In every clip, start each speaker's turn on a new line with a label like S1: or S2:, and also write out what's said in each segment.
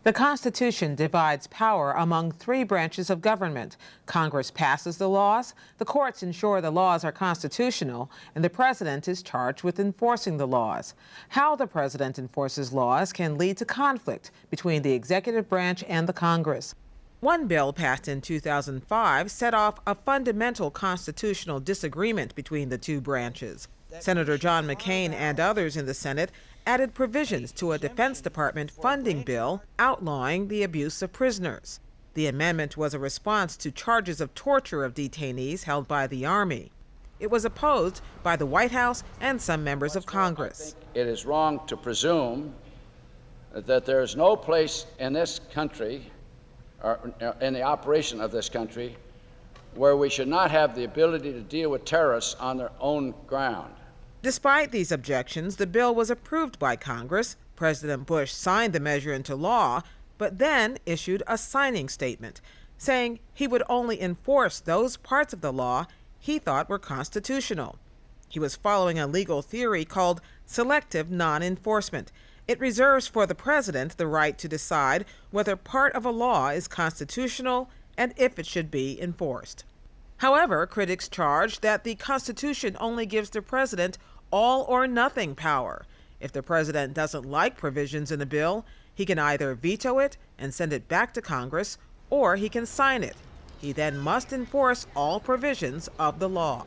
S1: The Constitution divides power among three branches of government. Congress passes the laws, the courts ensure the laws are constitutional, and the president is charged with enforcing the laws. How the president enforces laws can lead to conflict between the executive branch and the Congress. One bill passed in 2005 set off a fundamental constitutional disagreement between the two branches. Senator John McCain and others in the Senate added provisions to a Defense Department funding bill outlawing the abuse of prisoners. The amendment was a response to charges of torture of detainees held by the Army. It was opposed by the White House and some members of Congress.
S2: It is wrong to presume that there is no place in this country, or in the operation of this country, where we should not have the ability to deal with terrorists on their own ground.
S1: Despite these objections, the bill was approved by Congress. President Bush signed the measure into law, but then issued a signing statement saying he would only enforce those parts of the law he thought were constitutional. He was following a legal theory called selective non-enforcement. It reserves for the president the right to decide whether part of a law is constitutional and if it should be enforced. However, critics charge that the Constitution only gives the president all or nothing power. If the president doesn't like provisions in a bill, he can either veto it and send it back to Congress, or he can sign it. He then must enforce all provisions of the law.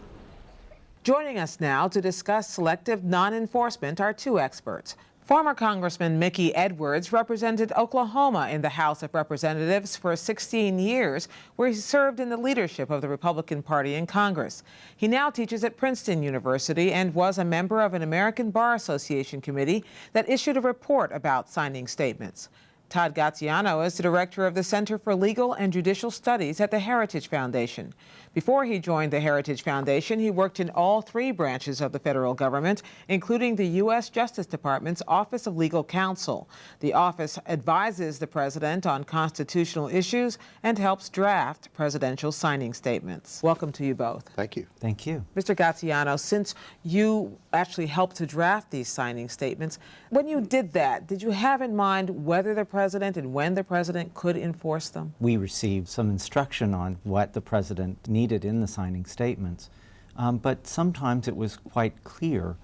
S1: Joining us now to discuss selective non-enforcement are two experts. Former Congressman Mickey Edwards represented Oklahoma in the House of Representatives for 16 years, where he served in the leadership of the Republican Party in Congress. He now teaches at Princeton University and was a member of an American Bar Association committee that issued a report about signing statements. Todd Gaziano is the director of the Center for Legal and Judicial Studies at the Heritage Foundation. Before he joined the Heritage Foundation, he worked in all three branches of the federal government, including the U.S. Justice Department's Office of Legal Counsel. The office advises the president on constitutional issues and helps draft presidential signing statements. Welcome to you both.
S3: Thank you.
S4: Thank you.
S1: Mr. Gaziano, since you actually helped to draft these signing statements, when you did that, did you have in mind whether the president and when the president could enforce them?
S4: We received some instruction on what the president needed in the signing statements, but sometimes it was quite clear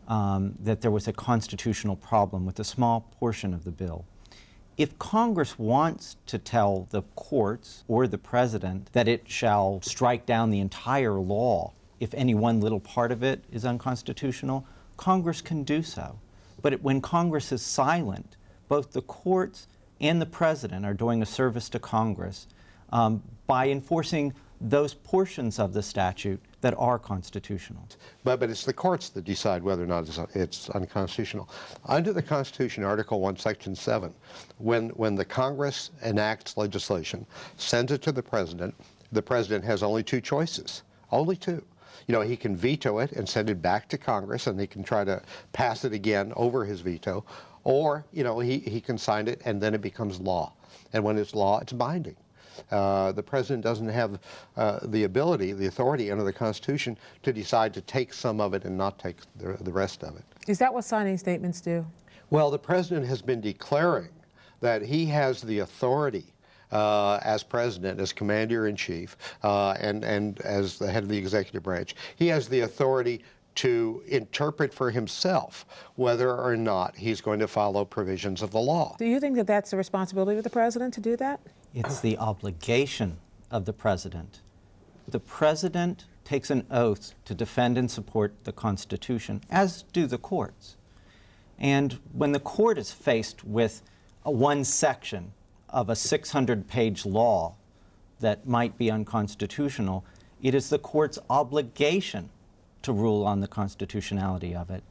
S4: that there was a constitutional problem with a small portion of the bill. If Congress wants to tell the courts or the president that it shall strike down the entire law if any one little part of it is unconstitutional, Congress can do so. But when Congress is silent, both the courts and the president are doing a service to Congress by enforcing those portions of the statute that are constitutional.
S3: But it's the courts that decide whether or not it's unconstitutional. Under the Constitution, Article 1, Section 7, when the Congress enacts legislation, sends it to the president has only two choices, only two. You know, he can veto it and send it back to Congress, and he can try to pass it again over his veto, or, you know, he can sign it and then it becomes law. And when it's law, it's binding. The president doesn't have the ability, the authority under the Constitution to decide to take some of it and not take the rest of it.
S1: Is that what signing statements do?
S3: Well, the president has been declaring that he has the authority as president, as commander-in-chief, and as the head of the executive branch. He has the authority to interpret for himself whether or not he's going to follow provisions of the law.
S1: Do you think that that's the responsibility of the president to do that?
S4: It's the obligation of the president. The president takes an oath to defend and support the Constitution, as do the courts. And when the court is faced with one section of a 600-page law that might be unconstitutional, it is the court's obligation to rule on the constitutionality of it.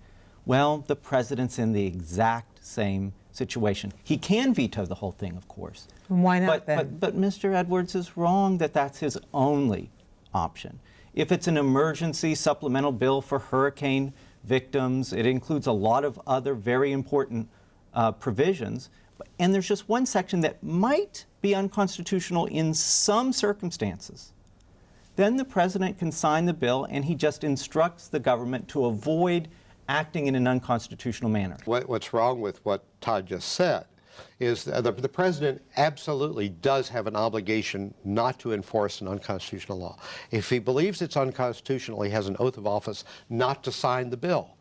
S4: Well, the president's in the exact same situation. He can veto the whole thing, of course.
S1: And why not then?
S4: But Mr. Edwards is wrong that that's his only option. If it's an emergency supplemental bill for hurricane victims, it includes a lot of other very important provisions, and there's just one section that might be unconstitutional in some circumstances. Then the president can sign the bill and he just instructs the government to avoid acting in an unconstitutional manner.
S3: What's wrong with what Todd just said is the president absolutely does have an obligation not to enforce an unconstitutional law. If he believes it's unconstitutional, he has an oath of office not to sign the bill.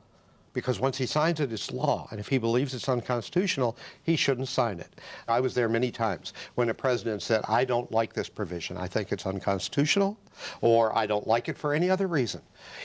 S3: Because once he signs it, it's law. And if he believes it's unconstitutional, he shouldn't sign it. I was there many times when a president said, I don't like this provision. I think it's unconstitutional, or I don't like it for any other reason.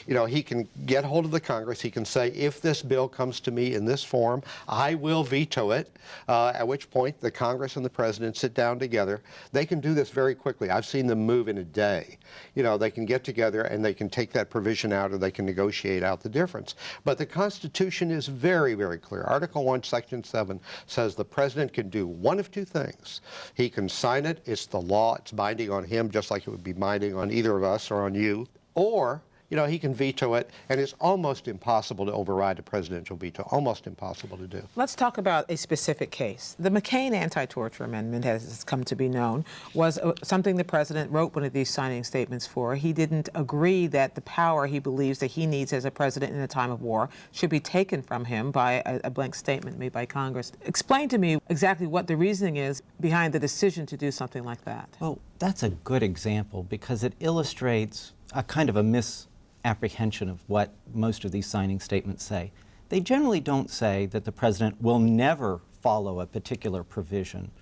S3: You know, he can get hold of the Congress. He can say, if this bill comes to me in this form, I will veto it, at which point the Congress and the president sit down together. They can do this very quickly. I've seen them move in a day. You know, they can get together and they can take that provision out, or they can negotiate out the difference. But the Constitution is very, very clear. Article 1, Section 7 says the president can do one of two things. He can sign it. It's the law. It's binding on him, just like it would be binding on either of us or on you. Or, you know, he can veto it, and it's almost impossible to override a presidential veto, almost impossible to do.
S1: Let's talk about a specific case. The McCain anti-torture amendment, as it's come to be known, was something the president wrote one of these signing statements for. He didn't agree that the power he believes that he needs as a president in a time of war should be taken from him by a blank statement made by Congress. Explain to me exactly what the reasoning is behind the decision to do something like that.
S4: Well, that's a good example because it illustrates a kind of a misapprehension of what most of these signing statements say. They generally don't say that the president will never follow a particular provision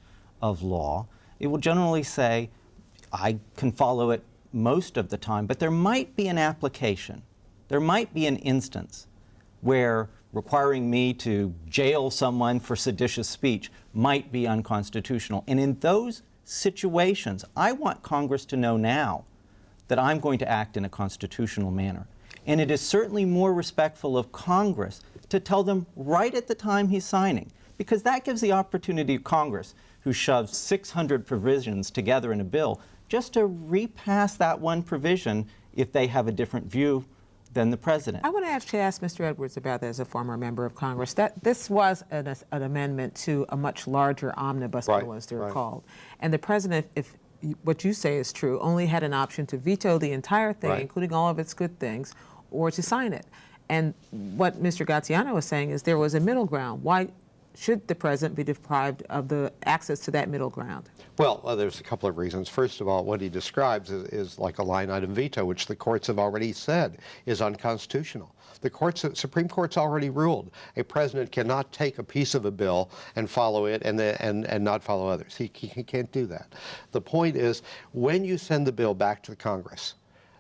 S4: of law. It will generally say, I can follow it most of the time, but there might be an application. There might be an instance where requiring me to jail someone for seditious speech might be unconstitutional. And in those situations, I want Congress to know now that I'm going to act in a constitutional manner. And it is certainly more respectful of Congress to tell them right at the time he's signing, because that gives the opportunity to Congress, who shoves 600 provisions together in a bill, just to repass that one provision if they have a different view than the president.
S1: I want to actually ask Mr. Edwards about that as a former member of Congress. This was an amendment to a much larger omnibus bill, as they're called. And the president, if what you say is true, only had an option to veto the entire thing, including all of its good things, or to sign it. And what Mr. Graziano was saying is there was a middle ground. Why should the president be deprived of the access to that middle ground?
S3: Well, there's a couple of reasons. First of all, what he describes is like a line item veto, which the courts have already said is unconstitutional. The Supreme Court's already ruled a president cannot take a piece of a bill and follow it and not follow others. He can't do that. The point is, when you send the bill back to Congress,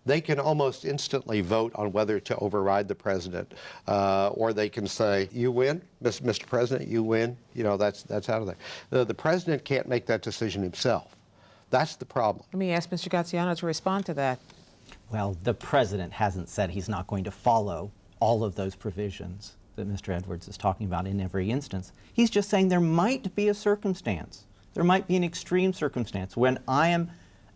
S3: they can almost instantly vote on whether to override the president, or they can say, you win, Mr. President, you win. You know, that's out of there. The president can't make that decision himself. That's the problem.
S1: Let me ask Mr. Graziano to respond to that.
S4: Well, the president hasn't said he's not going to follow all of those provisions that Mr. Edwards is talking about in every instance. He's just saying there might be a circumstance. There might be an extreme circumstance when I am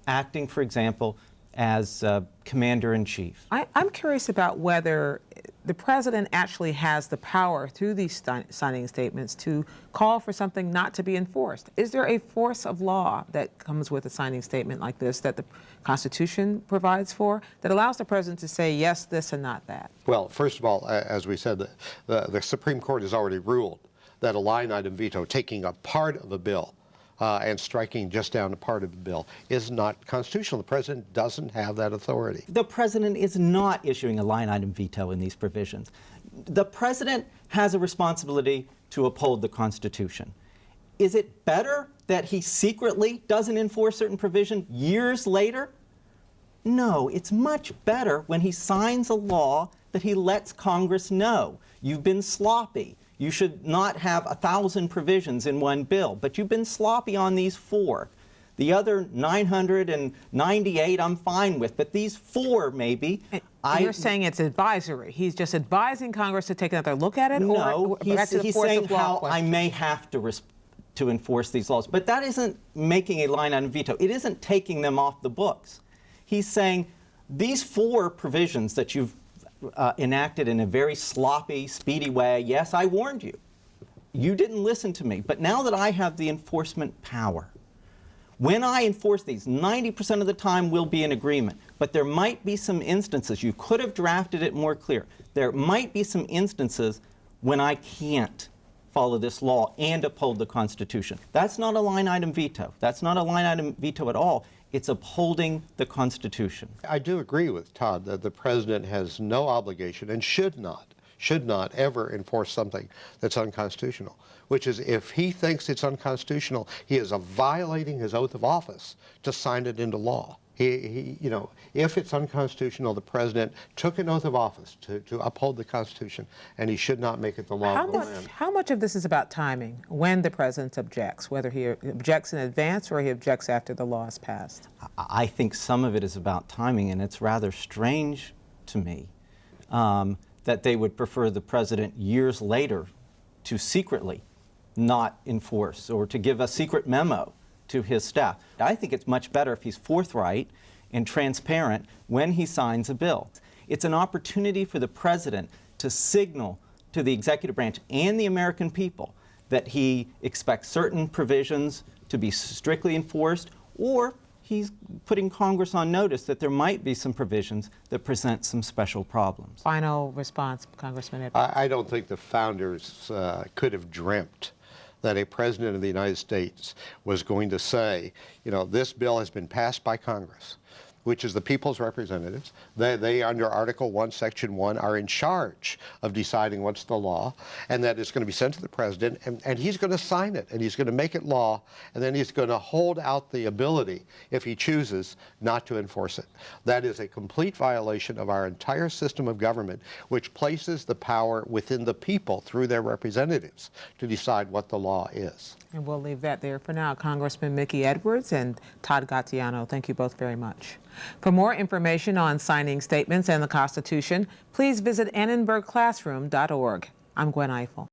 S4: acting, for example, as commander-in-chief.
S1: I'm curious about whether the president actually has the power through these signing statements to call for something not to be enforced. Is there a force of law that comes with a signing statement like this that the Constitution provides for that allows the president to say yes, this, and not that?
S3: Well, first of all, as we said, the Supreme Court has already ruled that a line item veto, taking a part of a bill, and striking just down a part of the bill, is not constitutional. The president doesn't have that authority.
S4: The president is not issuing a line item veto in these provisions. The president has a responsibility to uphold the Constitution. Is it better that he secretly doesn't enforce certain provision years later? No, it's much better when he signs a law that he lets Congress know. You've been sloppy. You should not have 1,000 provisions in one bill, but you've been sloppy on these 4. The other 998 I'm fine with, but these 4 maybe.
S1: You're saying it's advisory. He's just advising Congress to take another look at it?
S4: No,
S1: or back to the
S4: he's
S1: force
S4: saying
S1: of law
S4: how
S1: question?
S4: I may have to enforce these laws. But that isn't making a line item veto. It isn't taking them off the books. He's saying these 4 provisions that you've enacted in a very sloppy, speedy way. Yes, I warned you. You didn't listen to me. But now that I have the enforcement power, when I enforce these, 90% of the time we'll be in agreement. But there might be some instances, you could have drafted it more clear. There might be some instances when I can't follow this law and uphold the Constitution. That's not a line item veto. That's not a line item veto at all. It's upholding the Constitution.
S3: I do agree with Todd that the president has no obligation and should not ever enforce something that's unconstitutional, which is if he thinks it's unconstitutional, he is violating his oath of office to sign it into law. If it's unconstitutional, the president took an oath of office to uphold the Constitution, and he should not make it the law of the land.
S1: How much of this is about timing when the president objects, whether he objects in advance or he objects after the law is passed?
S4: I think some of it is about timing, and it's rather strange to me that they would prefer the president years later to secretly not enforce or to give a secret memo to his staff. I think it's much better if he's forthright and transparent when he signs a bill. It's an opportunity for the president to signal to the executive branch and the American people that he expects certain provisions to be strictly enforced, or he's putting Congress on notice that there might be some provisions that present some special problems.
S1: Final response, Congressman Edwards.
S3: I don't think the founders could have dreamt that a president of the United States was going to say, this bill has been passed by Congress, which is the people's representatives. They, under Article 1, Section 1, are in charge of deciding what's the law, and that it's going to be sent to the president, and he's going to sign it, and he's going to make it law, and then he's going to hold out the ability, if he chooses, not to enforce it. That is a complete violation of our entire system of government, which places the power within the people through their representatives to decide what the law is.
S1: And we'll leave that there for now. Congressman Mickey Edwards and Todd Gratiano, thank you both very much. For more information on signing statements and the Constitution, please visit annenbergclassroom.org. I'm Gwen Ifill.